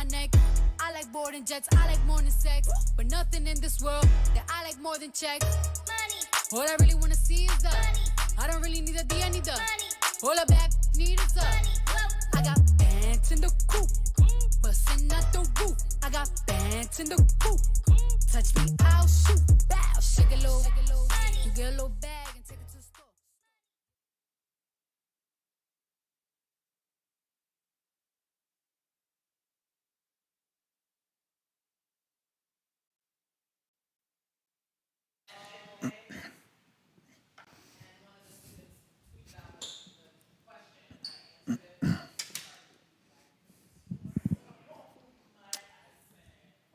my neck. I like boarding jets, I like more than sex. But nothing in this world that I like more than checks. Money. All I really wanna see is the money. I don't really need a D, I need the money. All I back need is the money. I got bands in the coop, bustin' out the roof. I got bands in the coop. Touch me, I'll shoot. Bow, shake a little, you get a little bag and take it to the store.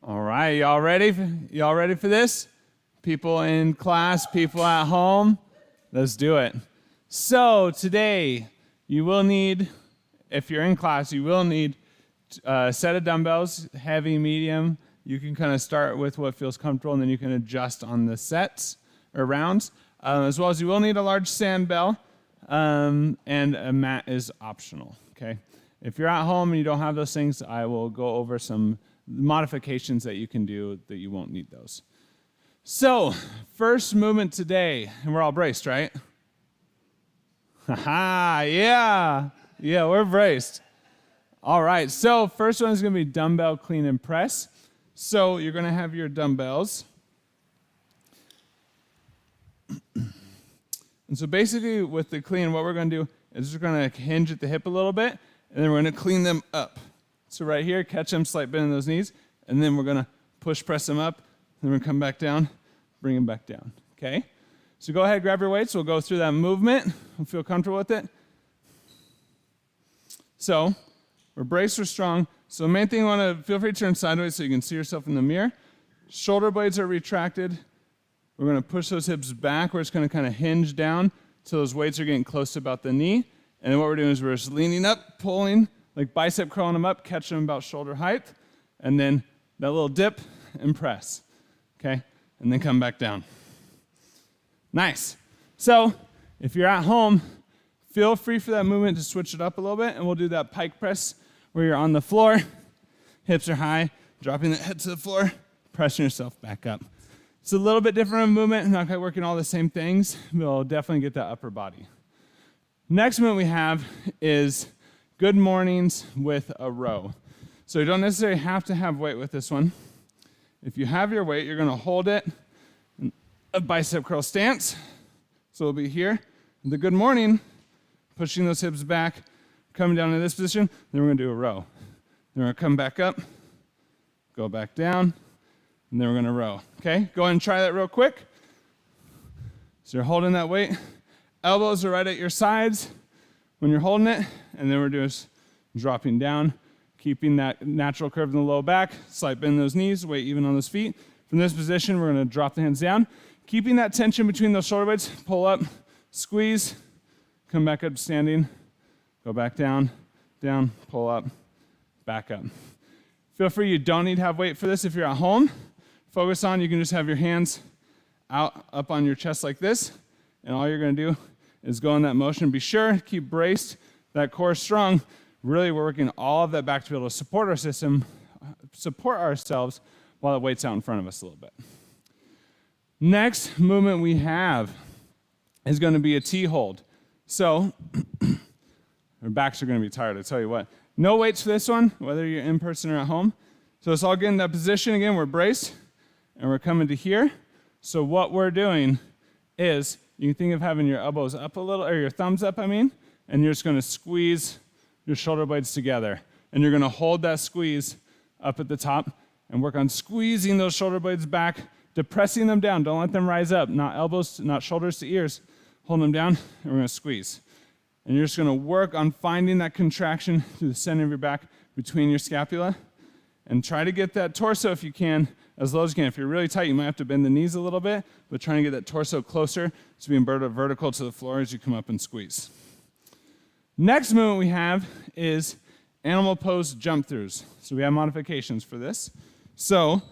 All right, y'all ready? Y'all ready for this? People in class, people at home, let's do it. So today, you will need, if you're in class, you will need a set of dumbbells, heavy, medium. You can kind of start with what feels comfortable, and then you can adjust on the sets or rounds. As well as you will need a large sand bell, and a mat is optional, okay? If you're at home and you don't have those things, I will go over some modifications that you can do that you won't need those. So, first movement today, and we're all braced, right? Haha, yeah, we're braced. All right, so first one is gonna be dumbbell clean and press. So you're gonna have your dumbbells. And so basically with the clean, what we're gonna do is we're gonna hinge at the hip a little bit, and then we're gonna clean them up. So right here, catch them, slight bend in those knees, and then we're gonna push, press them up, then we're gonna come back down, bring them back down, okay? So go ahead, grab your weights, we'll go through that movement, we'll feel comfortable with it. So, we're braced, we're strong. So the main thing, you wanna feel free to turn sideways so you can see yourself in the mirror. Shoulder blades are retracted. We're gonna push those hips back, we're just gonna kinda hinge down so those weights are getting close to about the knee. And then what we're doing is we're just leaning up, pulling, like bicep curling them up, catch them about shoulder height, and then that little dip and press, okay? And then come back down. Nice. So if you're at home, feel free for that movement to switch it up a little bit, and we'll do that pike press where you're on the floor, hips are high, dropping the head to the floor, pressing yourself back up. It's a little bit different of a movement, not quite working all the same things, but we'll definitely get that upper body. Next movement we have is good mornings with a row. So you don't necessarily have to have weight with this one. If you have your weight, you're gonna hold it in a bicep curl stance. So it'll be here. The good morning, pushing those hips back, coming down to this position, then we're gonna do a row. Then we're gonna come back up, go back down, and then we're gonna row, okay? Go ahead and try that real quick. So you're holding that weight. Elbows are right at your sides when you're holding it, and then we're just dropping down, keeping that natural curve in the low back, slight bend in those knees, weight even on those feet. From this position, we're gonna drop the hands down, keeping that tension between those shoulder blades, pull up, squeeze, come back up standing, go back down, down, pull up, back up. Feel free, you don't need to have weight for this if you're at home. Focus on, you can just have your hands out, up on your chest like this, and all you're gonna do is go in that motion. Be sure, keep braced, that core strong. Really, we're working all of that back to be able to support our system, support ourselves while the weight's out in front of us a little bit. Next movement we have is gonna be a T-hold. So, our backs are gonna be tired, I tell you what. No weights for this one, whether you're in person or at home. So let's all get in that position again, we're braced, and we're coming to here. So what we're doing is, you can think of having your elbows up a little, or your thumbs up, and you're just gonna squeeze your shoulder blades together. And you're gonna hold that squeeze up at the top and work on squeezing those shoulder blades back, depressing them down. Don't let them rise up, not elbows, not shoulders to ears. Hold them down, and we're gonna squeeze. And you're just gonna work on finding that contraction through the center of your back between your scapula. And try to get that torso, if you can, as low as you can. If you're really tight, you might have to bend the knees a little bit, but trying to get that torso closer to being vertical to the floor as you come up and squeeze. Next movement we have is animal pose jump throughs. So we have modifications for this. So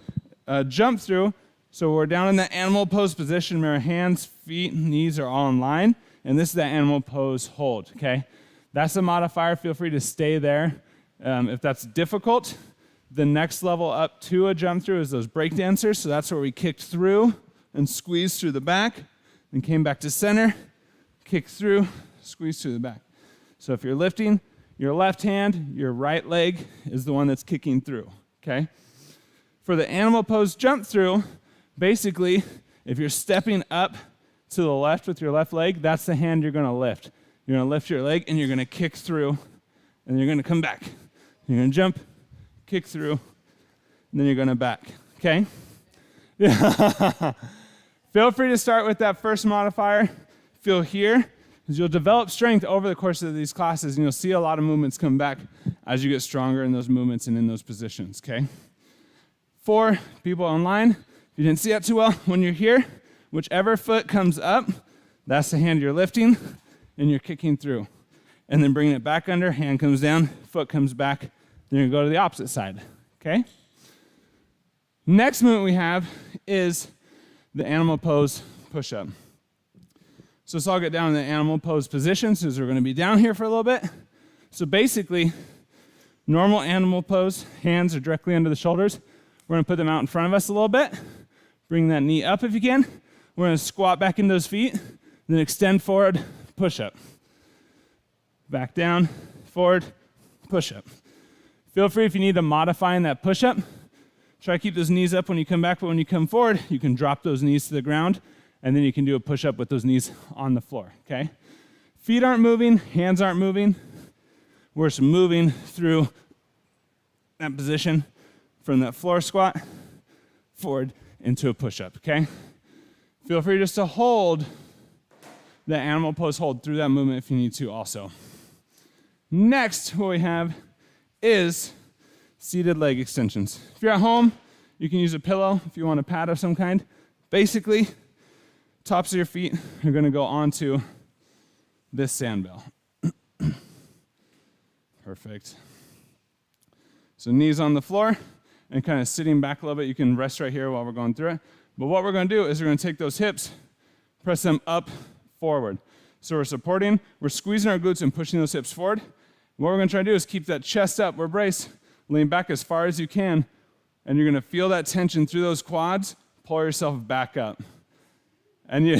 jump through, so we're down in the animal pose position where our hands, feet, knees are all in line, and this is that animal pose hold, okay? That's a modifier, feel free to stay there. If that's difficult, The next level up to a jump through is those break dancers. So that's where we kicked through and squeezed through the back, and came back to center, kick through, squeeze through the back. So if you're lifting, your left hand, your right leg is the one that's kicking through, okay? For the animal pose jump through, basically, if you're stepping up to the left with your left leg, that's the hand you're gonna lift. You're gonna lift your leg and you're gonna kick through, and you're gonna come back. You're gonna jump, kick through, and then you're gonna back, okay? Yeah. Feel free to start with that first modifier. Feel here, because you'll develop strength over the course of these classes, and you'll see a lot of movements come back as you get stronger in those movements and in those positions, okay? For people online, if you didn't see that too well, when you're here, whichever foot comes up, that's the hand you're lifting, and you're kicking through. And then bringing it back under, hand comes down, foot comes back, then you go to the opposite side, okay? Next movement we have is the animal pose push-up. So let's all get down in the animal pose position, since we're gonna be down here for a little bit. So basically, normal animal pose, hands are directly under the shoulders. We're gonna put them out in front of us a little bit. Bring that knee up if you can. We're gonna squat back into those feet, then extend forward, push-up. Back down, forward, push-up. Feel free if you need to modify in that push-up. Try to keep those knees up when you come back, but when you come forward, you can drop those knees to the ground, and then you can do a push-up with those knees on the floor, okay? Feet aren't moving, hands aren't moving. We're just moving through that position from that floor squat forward into a push-up, okay? Feel free just to hold the animal pose hold through that movement if you need to also. Next, what we have is seated leg extensions. If you're at home, you can use a pillow if you want a pad of some kind. Basically, tops of your feet are gonna go onto this sandbell. Perfect. So knees on the floor and kind of sitting back a little bit. You can rest right here while we're going through it. But what we're gonna do is we're gonna take those hips, press them up, forward. So we're supporting, we're squeezing our glutes and pushing those hips forward. What we're gonna try to do is keep that chest up. We're braced. Lean back as far as you can, and you're gonna feel that tension through those quads, pull yourself back up. And you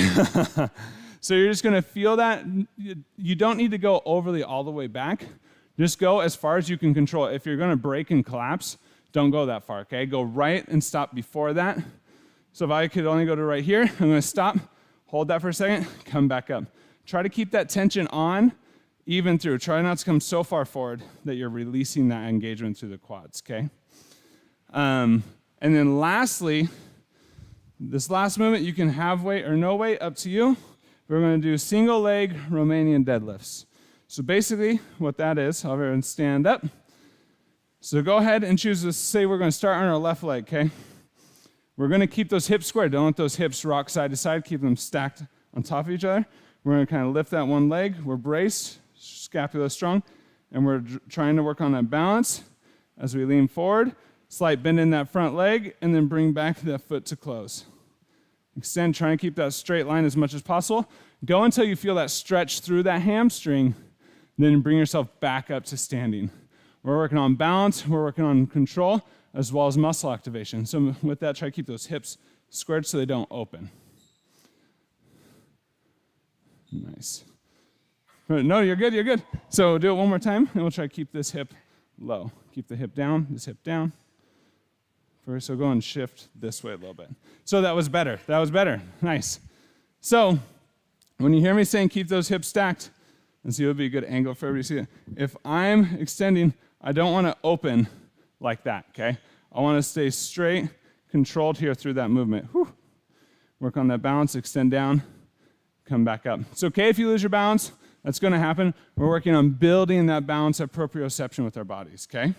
so you're just gonna feel that. You don't need to go overly all the way back. Just go as far as you can control. If you're gonna break and collapse, don't go that far, okay? Go right and stop before that. So if I could only go to right here, I'm gonna stop, hold that for a second, come back up. Try to keep that tension on, even through. Try not to come so far forward that you're releasing that engagement through the quads, okay? And then lastly, this last movement, you can have weight or no weight, up to you. We're gonna do single leg Romanian deadlifts. So basically what that is, I'll have everyone stand up. So go ahead and choose to say we're gonna start on our left leg, okay? We're gonna keep those hips squared. Don't let those hips rock side to side, keep them stacked on top of each other. We're gonna kind of lift that one leg, we're braced, scapula strong, and we're trying to work on that balance as we lean forward, slight bend in that front leg, and then bring back that foot to close. Extend, try and keep that straight line as much as possible. Go until you feel that stretch through that hamstring, then bring yourself back up to standing. We're working on balance, we're working on control, as well as muscle activation. So with that, try to keep those hips squared so they don't open. Nice. No, you're good, you're good. So do it one more time, and we'll try to keep this hip low. Keep the hip down, this hip down. First, so go and shift this way a little bit. So that was better, nice. So when you hear me saying keep those hips stacked, and see, it would be a good angle for everybody to see it. If I'm extending, I don't want to open like that, okay? I want to stay straight, controlled here through that movement. Whew. Work on that balance, extend down, come back up. It's okay if you lose your balance. That's going to happen. We're working on building that balance of proprioception with our bodies, okay?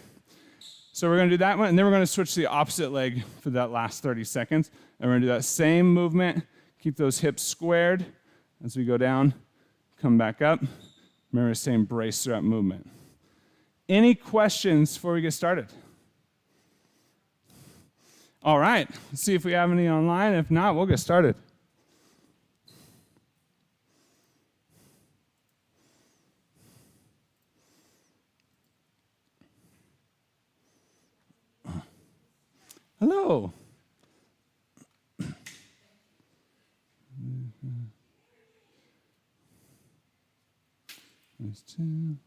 So we're going to do that one, and then we're going to switch to the opposite leg for that last 30 seconds. And we're going to do that same movement. Keep those hips squared as we go down, come back up. Remember, same brace throughout movement. Any questions before we get started? All right, let's see if we have any online. If not, we'll get started. Hello. There's two.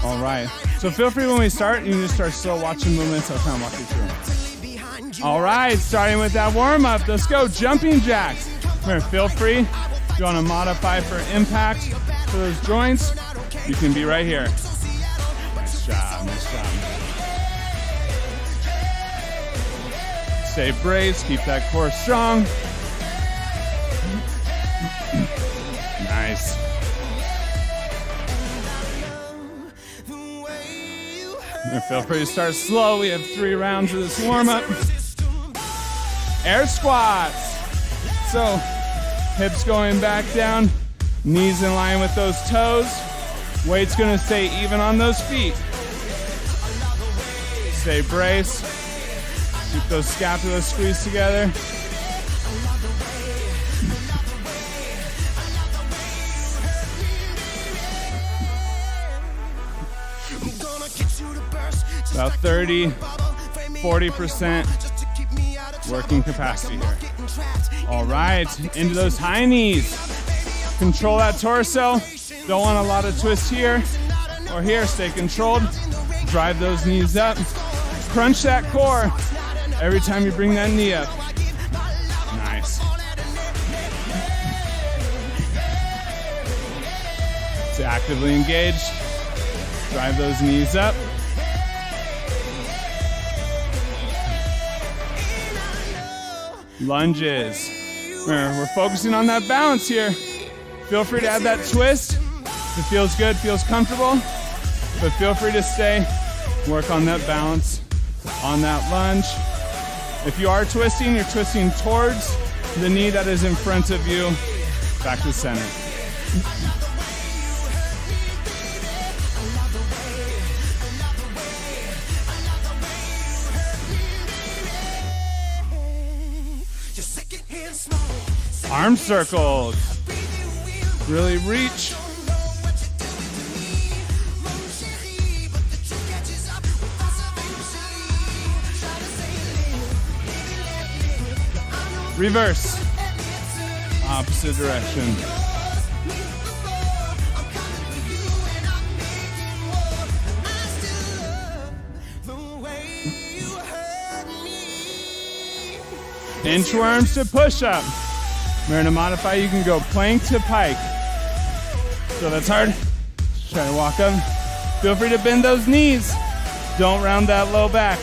All right. So feel free when we start, you can just start slow watching movements. I'll kind of walk you through. All right, starting with that warm up. Let's go. Jumping jacks. Remember, feel free. If you want to modify for impact for those joints, you can be right here. Nice job. Nice job. Stay braced. Keep that core strong. Nice. And feel free to start slow. We have 3 rounds of this warm-up. Air squats. So, hips going back down, knees in line with those toes. Weight's gonna stay even on those feet. Stay braced. Keep those scapulas squeezed together. About 30, 40% working capacity here. All right, into those high knees. Control that torso. Don't want a lot of twist here or here. Stay controlled. Drive those knees up. Crunch that core every time you bring that knee up. Nice. Stay actively engaged. Drive those knees up. Lunges. We're focusing on that balance here. Feel free to add that twist. If it feels good, feels comfortable, but feel free to stay, work on that balance, on that lunge. If you are twisting, you're twisting towards the knee that is in front of you, back to center. Arm circles. Really reach. Reverse. Opposite direction. Inchworms to push up. We're gonna modify, you can go plank to pike. So that's hard. Just try to walk up. Feel free to bend those knees. Don't round that low back.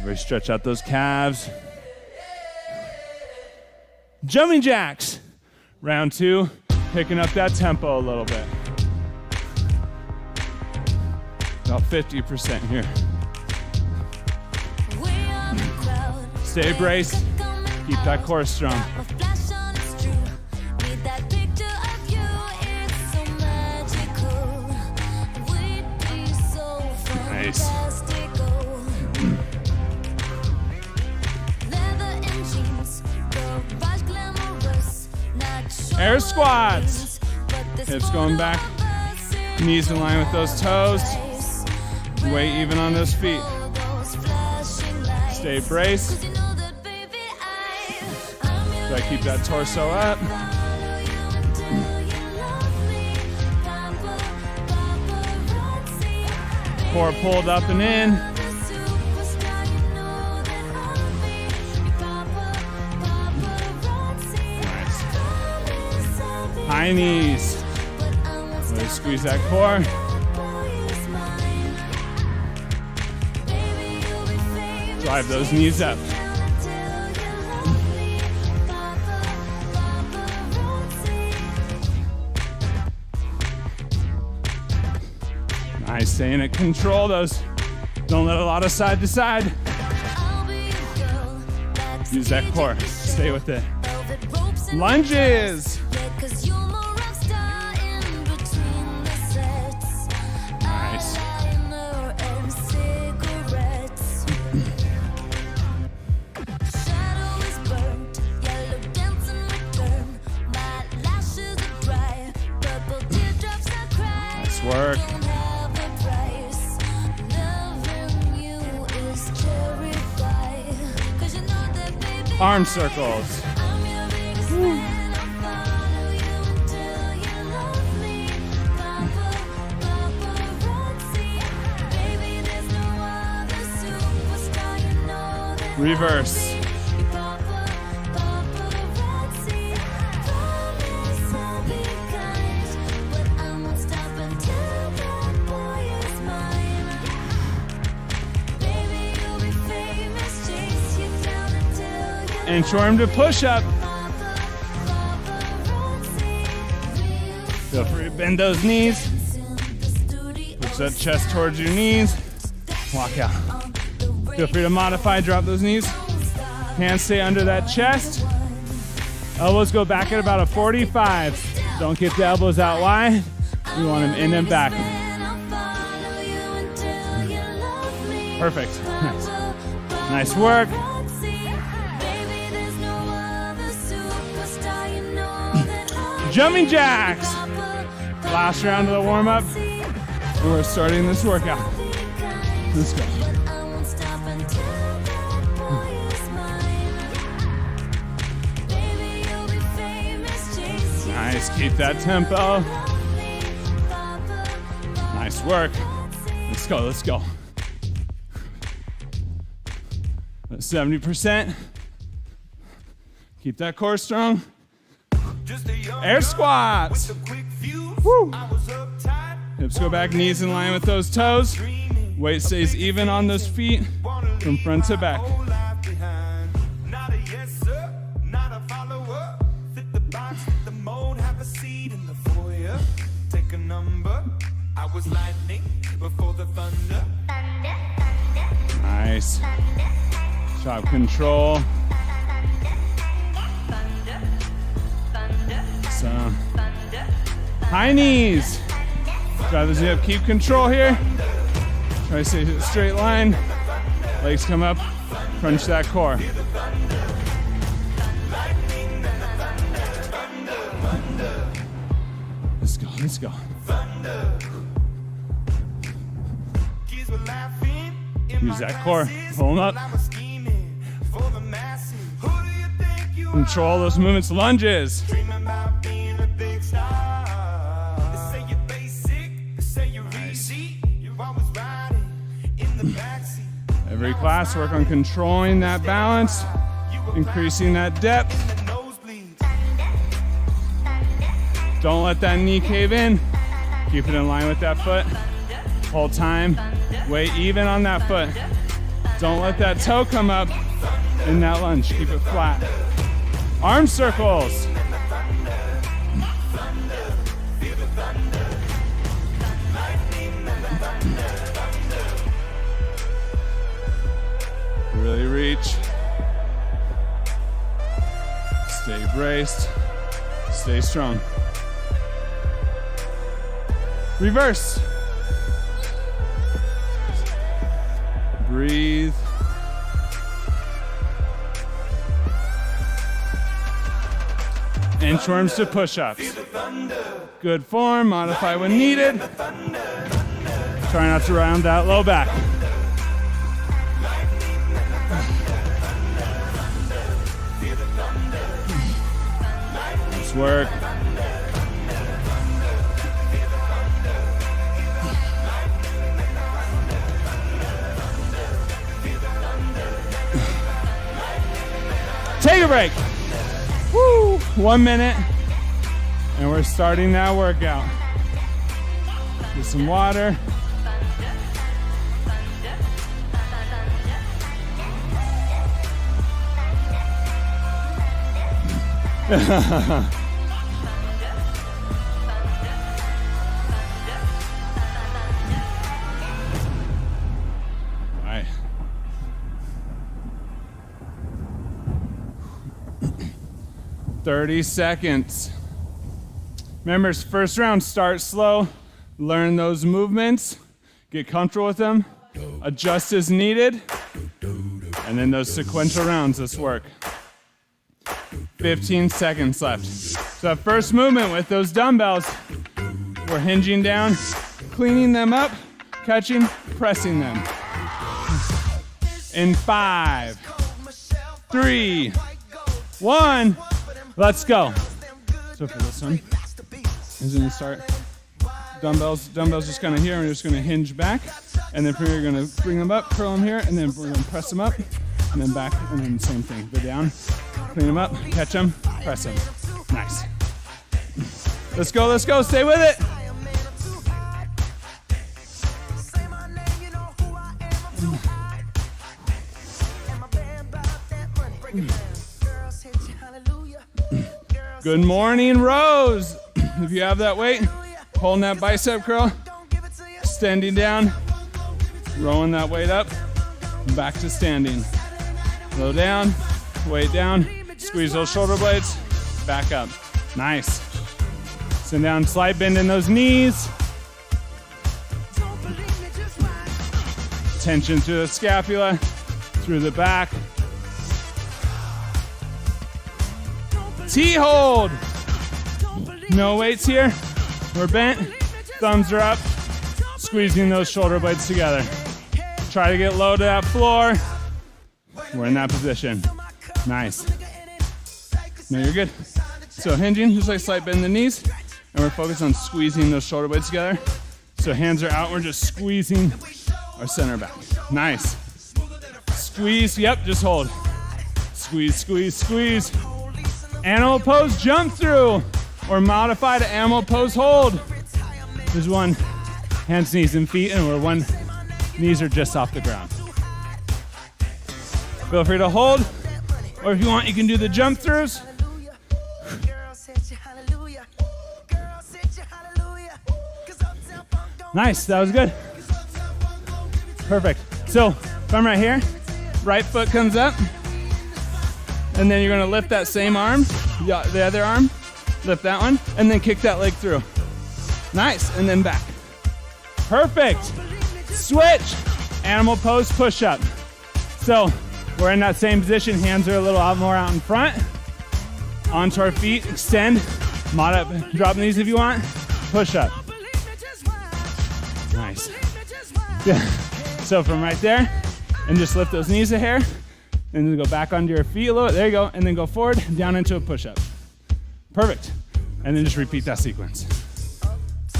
Very stretch out those calves. Jumping jacks. Round 2, picking up that tempo a little bit. About 50% here. Stay braced. Keep that core strong. Nice. Air squats. Hips going back. Knees in line with those toes. Weight even on those feet. Stay braced. Try to keep that torso up. Core pulled up and in. High knees. Really squeeze that core. Drive those knees up. Nice, staying at control those. Don't let a lot of side to side. Use that core, stay with it. Lunges. Nice. Nice work. Arm circles. Reverse. Inchworm to push up. Feel free to bend those knees. Push that chest towards your knees. Walk out. Feel free to modify, drop those knees. Hands stay under that chest. Elbows go back at about a 45. Don't get the elbows out wide. You want them in and back. Perfect. Nice. Nice work. Jumping jacks. Last round of the warm-up. And we're starting this workout. Let's go. Nice, keep that tempo. Nice work. Let's go, let's go. 70%. Keep that core strong. Air squats. Woo. Hips go back, knees in line with those toes. Weight stays even on those feet from front to back. Nice. Sharp control. So, high knees. Drive those knee up. Keep control here. Try to stay to the straight line. Legs come up. Crunch that core. Let's go. Let's go. Use that core. Pull them up. Control those movements. Lunges. Nice. Every class, work on controlling that balance, increasing that depth. Don't let that knee cave in. Keep it in line with that foot. Whole time. Weight even on that foot. Don't let that toe come up in that lunge. Keep it flat. Arm circles. Really reach. Stay braced. Stay strong. Reverse. Breathe. Inchworms to push-ups. Good form, modify when needed. Try not to round that low back. Nice work. Take a break. Woo! 1 minute, and we're starting that workout. Get some water. 30 seconds. Remember, first round, start slow, learn those movements, get comfortable with them, adjust as needed, and then those sequential rounds, let's work. 15 seconds left. So that first movement with those dumbbells, we're hinging down, cleaning them up, catching, pressing them. In 5, 3, 1, let's go. So for this one, is going to start dumbbells just kind of here, and we're just going to hinge back, and then from here you're going to bring them up, curl them here, and then we're going to press them up, and then back, and then same thing. Go down, clean them up, catch them, press them. Nice. Let's go, stay with it. Good morning, rows. If you have that weight, holding that bicep curl, extending down, rolling that weight up, back to standing. Low down, weight down, squeeze those shoulder blades, back up. Nice. Sit down, slight bend in those knees. Tension through the scapula, through the back. T-hold. No weights here. We're bent. Thumbs are up. Squeezing those shoulder blades together. Try to get low to that floor. We're in that position. Nice. No, you're good. So hinging, just like slight bend in the knees. And we're focused on squeezing those shoulder blades together. So hands are out. We're just squeezing our center back. Nice. Squeeze. Yep, just hold. Squeeze, squeeze, squeeze. Animal pose jump through, or modified animal pose hold. There's one, hands, knees, and feet, and where one knees are just off the ground. Feel free to hold, or if you want, you can do the jump throughs. Nice, that was good. Perfect. So if I'm right here, right foot comes up, and then you're gonna lift that same arm, the other arm, lift that one, and then kick that leg through. Nice, and then back. Perfect. Switch, animal pose push-up. So we're in that same position, hands are a little out more out in front. Onto our feet, extend, mod up, drop knees if you want, push up. Nice. Yeah. So from right there, and just lift those knees a hair, and then go back onto your feet a little bit. There you go. And then go forward, down into a push-up. Perfect. And then just repeat that sequence.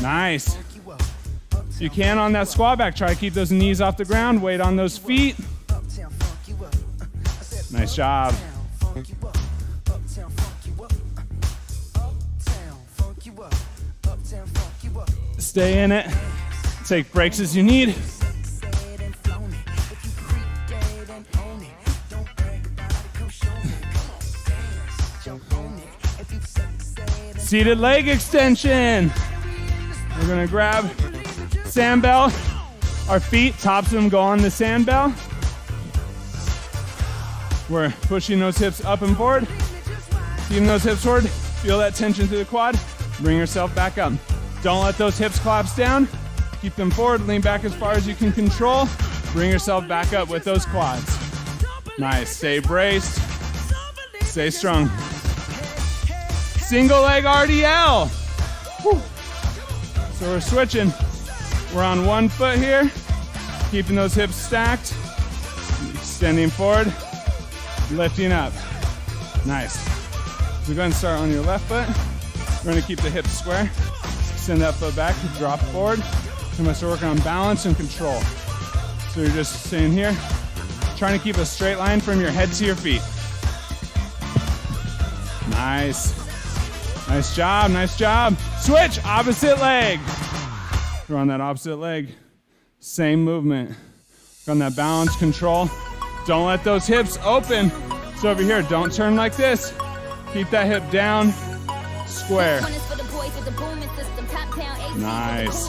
Nice. You can on that squat back, try to keep those knees off the ground, weight on those feet. Nice job. Stay in it. Take breaks as you need. Seated leg extension. We're gonna grab sand bell. Our feet, tops of them go on the sand bell. We're pushing those hips up and forward. Keeping those hips forward. Feel that tension through the quad. Bring yourself back up. Don't let those hips collapse down. Keep them forward. Lean back as far as you can control. Bring yourself back up with those quads. Nice. Stay braced. Stay strong. Single leg RDL. Whew. So we're switching. We're on one foot here, keeping those hips stacked, extending forward, lifting up. Nice. So go ahead and start on your left foot. We're gonna keep the hips square. Extend that foot back, drop forward. So I'm gonna start working on balance and control. So you're just staying here, trying to keep a straight line from your head to your feet. Nice. Nice job, nice job. Switch, opposite leg. We're on that opposite leg. Same movement. We're on that balance, control. Don't let those hips open. So over here, don't turn like this. Keep that hip down, square. Nice.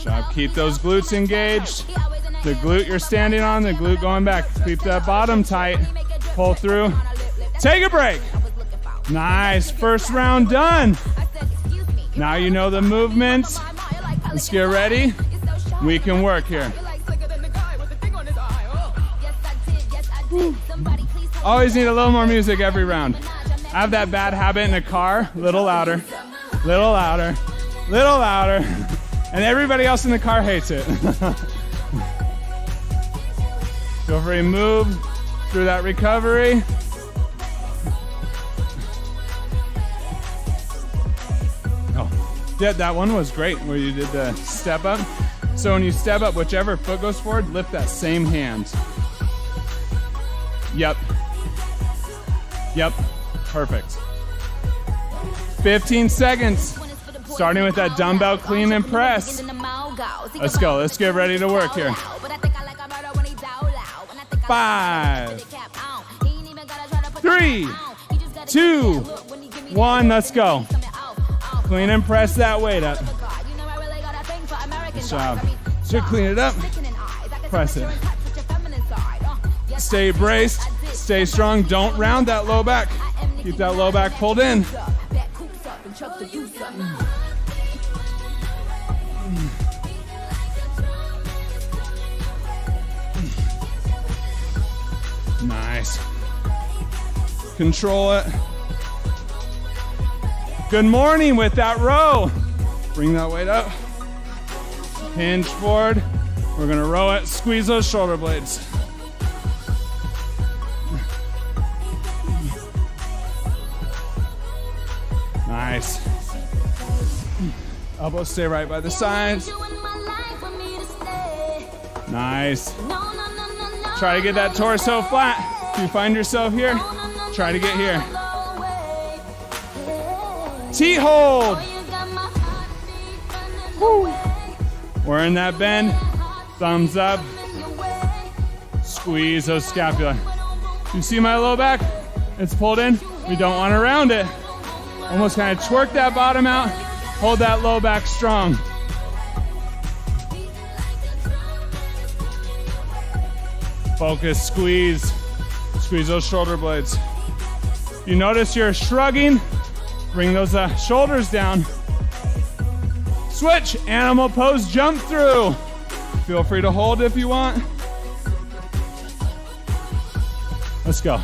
Job. Keep those glutes engaged. The glute you're standing on, the glute going back. Keep that bottom tight. Pull through. Take a break. Nice. First round done. Now you know the movements. Let's get ready. We can work here. Woo. Always need a little more music every round. I have that bad habit in a car. Little louder, little louder, little louder. And everybody else in the car hates it. Feel free to move through that recovery. Oh, yeah, that one was great where you did the step up. So when you step up, whichever foot goes forward, lift that same hand. Yep. Yep. Perfect. 15 seconds. Starting with that dumbbell clean and press. Let's go. Let's get ready to work here. 5, 3, 2, 1. Let's go. Clean and press that weight up. Good job. So clean it up. Press it. Stay braced. Stay strong. Don't round that low back. Keep that low back pulled in. Nice. Control it. Good morning with that row. Bring that weight up. Hinge forward. We're gonna row it. Squeeze those shoulder blades. Nice. Elbows stay right by the sides. Nice. Try to get that torso flat. If you find yourself here, try to get here. T-hold. Woo. We're in that bend. Thumbs up. Squeeze those scapula. You see my low back? It's pulled in. We don't want to round it. Almost kind of twerk that bottom out. Hold that low back strong. Focus, squeeze. Squeeze those shoulder blades. If you notice you're shrugging, bring those shoulders down. Switch, animal pose, jump through. Feel free to hold if you want. Let's go.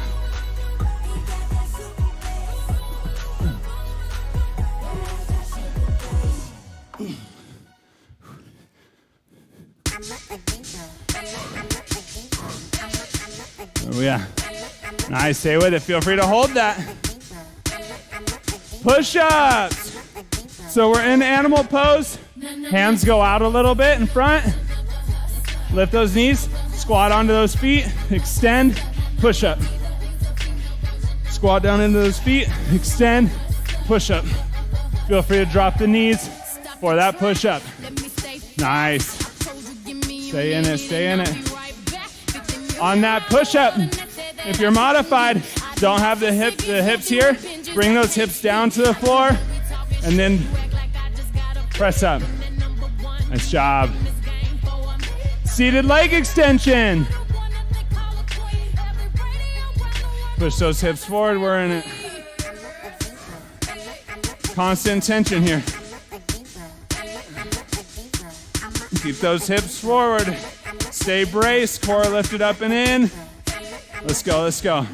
Oh yeah. Nice, stay with it. Feel free to hold that. Push-ups. So we're in animal pose. Hands go out a little bit in front. Lift those knees. Squat onto those feet. Extend. Push-up. Squat down into those feet. Extend. Push-up. Feel free to drop the knees for that push-up. Nice. Stay in it, stay in it. On that push-up, if you're modified, don't have the hips here, bring those hips down to the floor, and then press up. Nice job. Seated leg extension. Push those hips forward, we're in it. Constant tension here. Keep those hips forward. Stay braced, core lifted up and in. Let's go, let's go.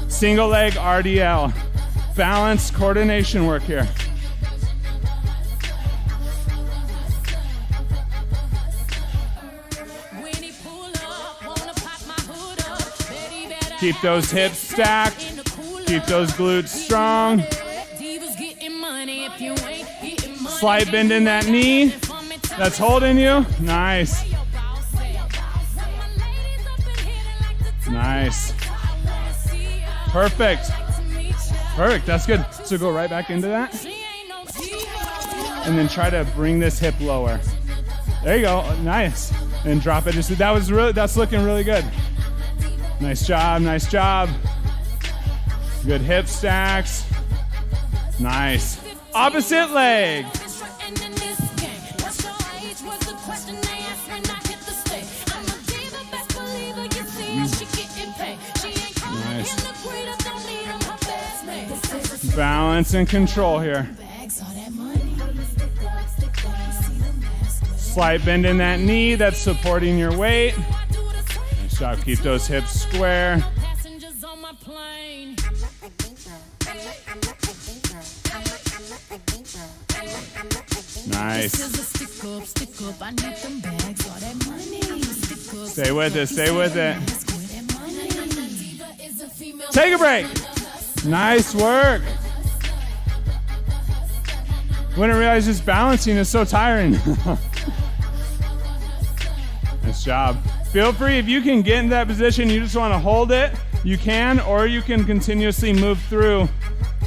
Single leg RDL. Balance, coordination work here. Keep those hips stacked. Keep those glutes strong. Slight bend in that knee. That's holding you. Nice. Nice. Perfect. Perfect. That's good. So go right back into that. And then try to bring this hip lower. There you go. Nice. And drop it. That's looking really good. Nice job. Nice job. Good hip stacks. Nice. Opposite leg. Nice. Balance and control here. Slight bend in that knee, that's supporting your weight. Nice job, keep those hips square. Nice. Stay with it, stay with it. Take a break. Nice work. Wouldn't realize just balancing is so tiring. Nice job. Feel free, if you can get in that position, you just want to hold it, you can, or you can continuously move through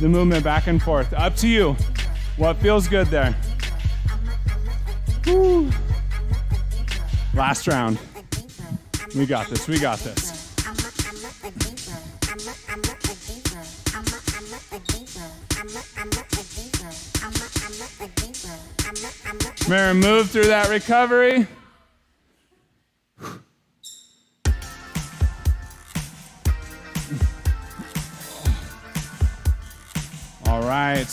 the movement back and forth. Up to you. What feels good there? Woo. Last round. We got this, we got this. Remember, move through that recovery. All right,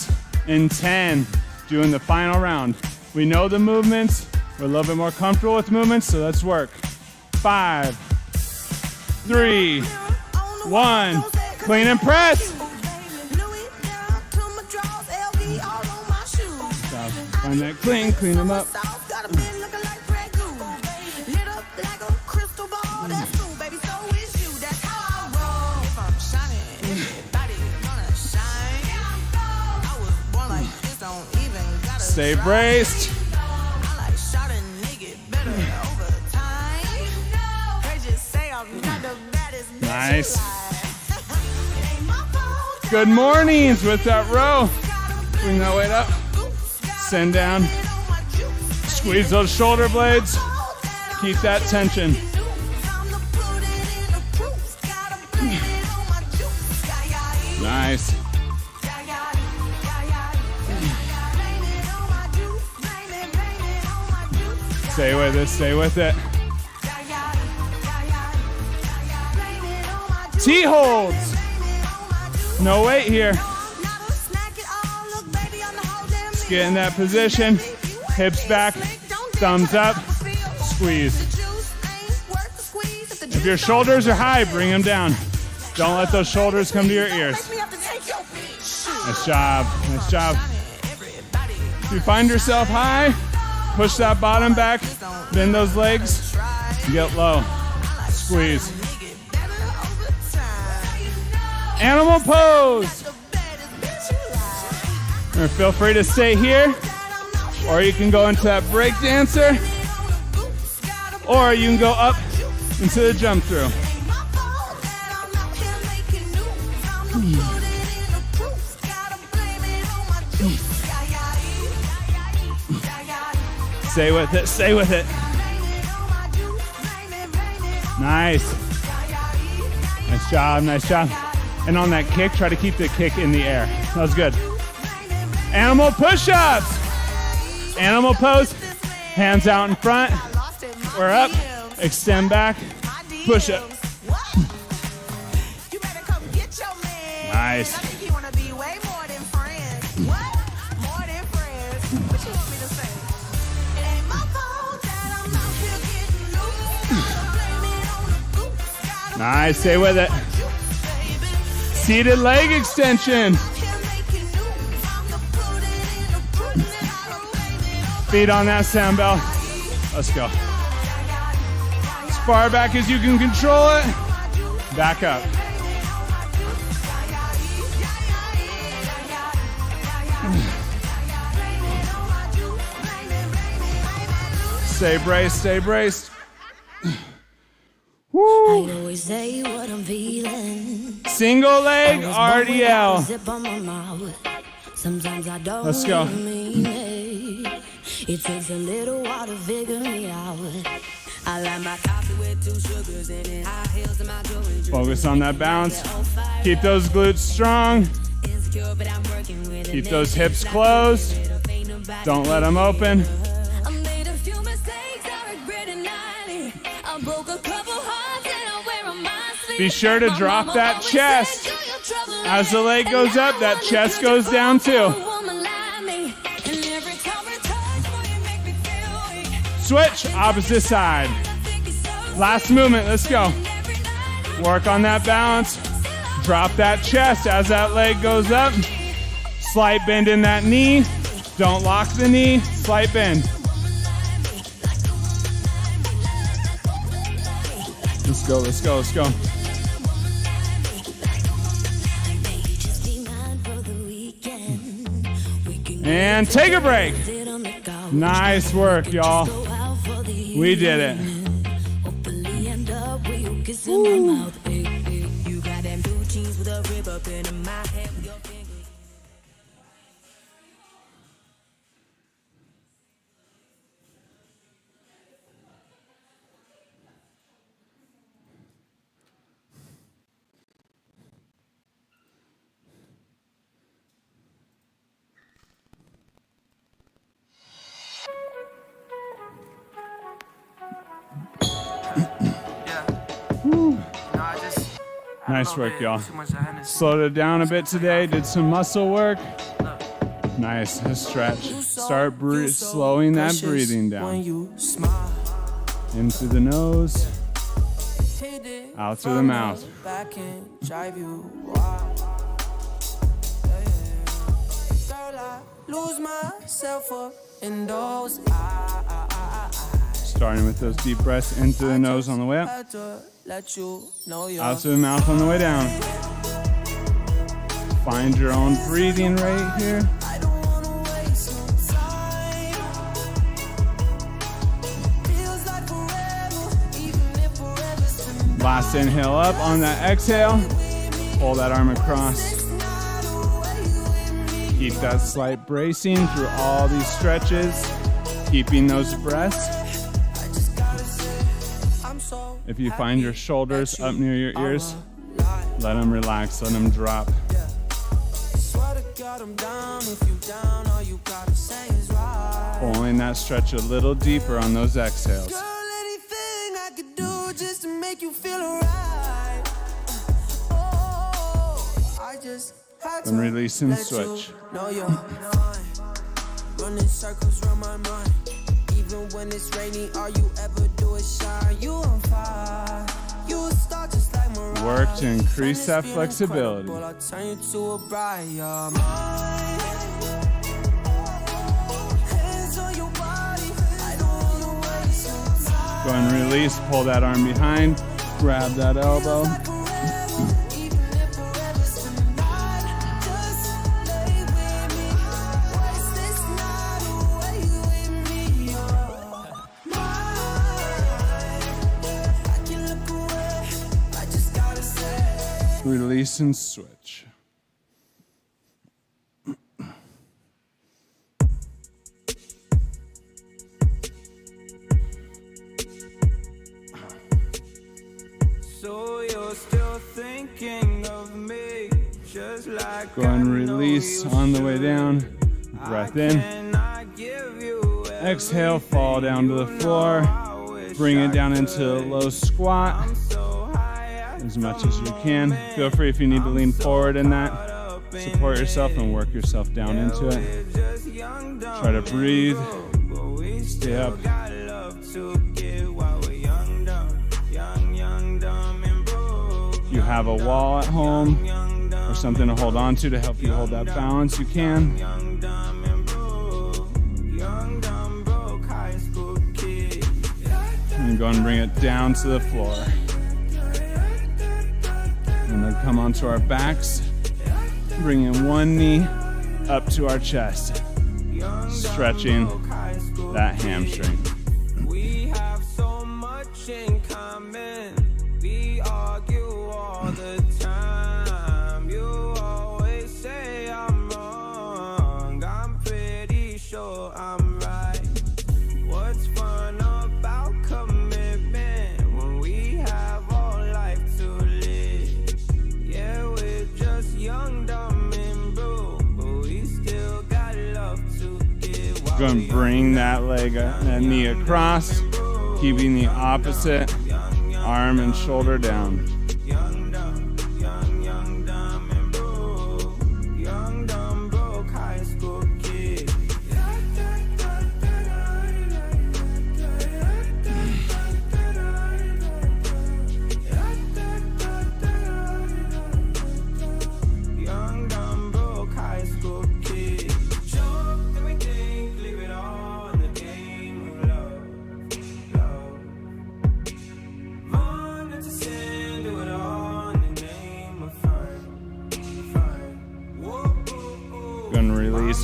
in 10, doing the final round. We know the movements. We're a little bit more comfortable with movements, so let's work. 5, 3, 1, clean and press. Find that clean them up. Stay braced. Nice. Good mornings with that row. Bring that weight up. Send down. Squeeze those shoulder blades. Keep that tension. Nice. Stay with it, stay with it. T-holds. No weight here. Just get in that position. Hips back, thumbs up, squeeze. If your shoulders are high, bring them down. Don't let those shoulders come to your ears. Nice job, nice job. If you find yourself high, push that bottom back, bend those legs, get low, squeeze. Animal pose. Or feel free to stay here, or you can go into that break dancer, or you can go up into the jump through. Stay with it, stay with it. Nice. Nice job, nice job. And on that kick, try to keep the kick in the air. That was good. Animal push-ups. Animal pose, hands out in front. We're up, extend back, push up. Nice. Nice, stay with it. Seated leg extension. Feet on that sound bell. Let's go. As far back as you can control it. Back up. Stay braced, stay braced. Woo. I always say what I'm feeling. Single leg RDL. Sometimes I don't. Let's go. Mean it. It takes a little while to figure me out. I like my coffee with 2 sugars in it. High heels and my jewelry. Focus on that bounce. Keep those glutes strong. insecure, but I'm working with Keep those hips closed. Don't let them open. I made a few mistakes, I regret it nightly. I broke a couple hearts and I wear on my sleeve. Be sure to drop that chest. As the leg goes up, that chest goes down too. Switch, opposite side. Last movement, let's go. Work on that balance. Drop that chest as that leg goes up. Slight bend in that knee. Don't lock the knee, slight bend. Let's go, let's go, let's go. And take a break. Nice work, y'all. We did it. Woo. Nice work, y'all. Slowed it down a bit today. Did some muscle work. Nice, a stretch. Start slowing that breathing down. In through the nose, out through the mouth. Starting with those deep breaths in through the nose on the way up. Out through the mouth on the way down. Find your own breathing rate here. Last inhale up. On that exhale, pull that arm across. Keep that slight bracing through all these stretches, keeping those breaths. If you find your shoulders up near your ears, let them relax, let them drop. Pulling that stretch a little deeper on those exhales. And release and switch. Running circles around my mind. Even when it's rainy, all you ever do is shine. You on fire. You a star just like Mariah. Work to increase that flexibility. I'll turn you to a bride. Go and release. Pull that arm behind. Grab that elbow. Release and switch. So you're still thinking of me, just like go and release on the way down. Breath in. Exhale, fall down to the floor. Bring it down into a low squat. As much as you can. Feel free if you need to lean forward in that. Support yourself and work yourself down into it. Try to breathe. Stay up. If you have a wall at home or something to hold on to help you hold that balance, you can. And go and bring it down to the floor. And then come onto our backs, bringing one knee up to our chest, stretching that hamstring. We have so much in common. We argue all the time. You always say I'm wrong. I'm pretty sure I'm right. What's fun about commitment when we have all life to live? Yeah, we're just young, dumb, and broke. Go and bring that that knee across, keeping the opposite arm and shoulder down.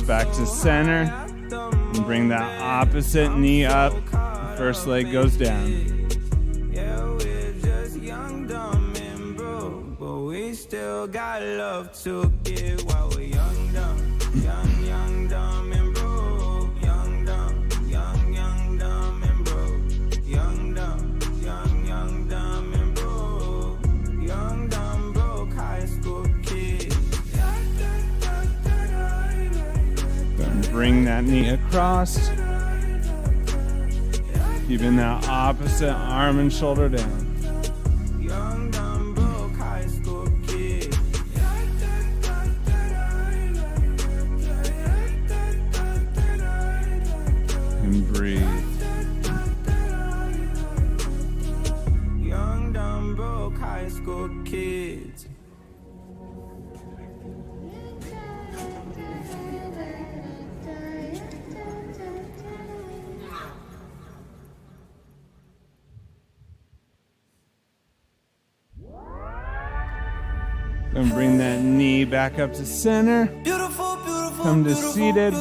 Back to center and bring that opposite knee up. First leg goes down. Yeah, we're just young, dumb, and broke, but we still got love to give while we're young, dumb, young, dumb, and broke. Young, dumb, dumb, and broke. Young, dumb, dumb, and broke. Young, dumb, broke high school kid. Bring that knee across, keeping that opposite arm and shoulder down. Young, dumb, broke high school kid. And breathe. Young, dumb, broke high school kids. And bring that knee back up to center. Come to seated.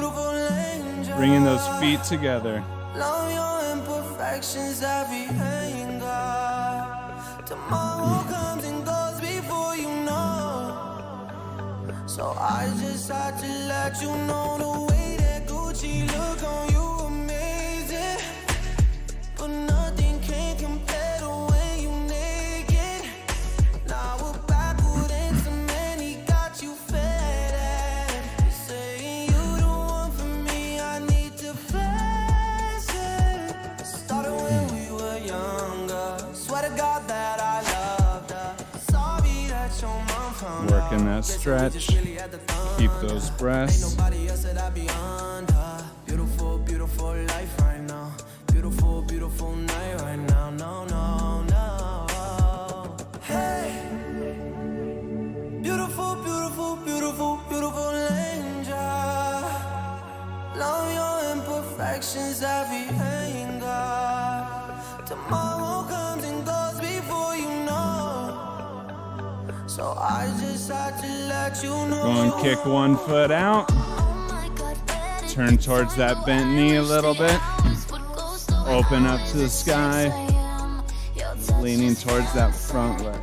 Bringing those feet together. Love your imperfections, everything, God. Tomorrow comes and goes before you know. So I just had to let you know the way that Gucci look on you amazing. But nothing can compare to when you naked. Now we're backward in cement, he got you fed. You're saying you the one for me, I need to flex it. Started when we were younger. Swear to God that I loved her. Sorry that your mom found out. Working that stretch. Keep those breaths. Nobody else that I be under. Beautiful, beautiful life right now. Beautiful, beautiful night right now. No, no, no. Hey. Beautiful, beautiful, beautiful, beautiful angel. Love your imperfections, everything, God. Tomorrow comes and goes before you know. So I just had to let you know. Go and kick one foot out. Turn towards that bent knee a little bit. Open up to the sky. Leaning towards that front leg.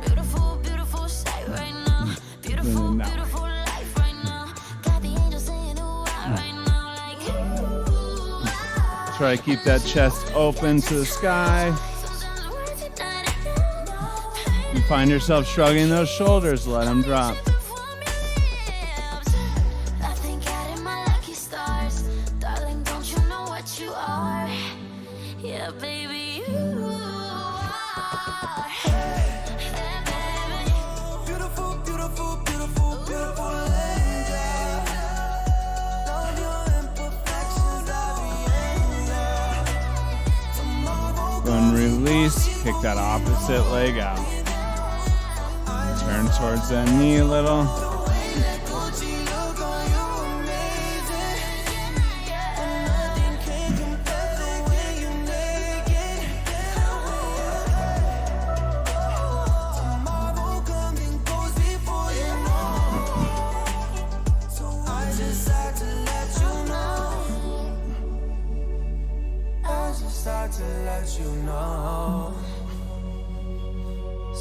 Leaning that way. Try to keep that chest open to the sky. You find yourself shrugging those shoulders, let them drop. Go and release, kick that opposite leg out. Turn towards that knee a little.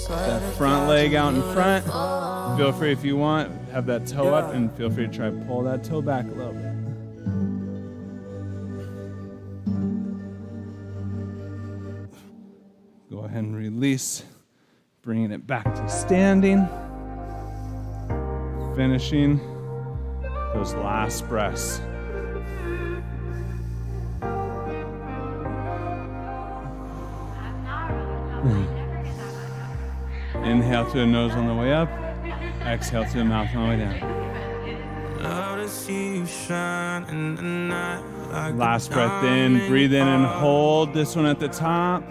That front leg out in front. Feel free if you want, have that toe up, and feel free to try to pull that toe back a little bit. Go ahead and release, bringing it back to standing. Finishing those last breaths. Inhale through the nose on the way up. Exhale through the mouth on the way down. Love to see you shine in the night. Like Last breath in. Breathe in and hold this one at the top.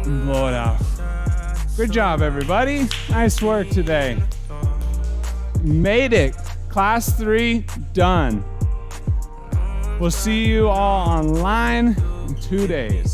And blow it out. Good job, everybody. Nice work today. Made it. Class 3 done. We'll see you all online in 2 days.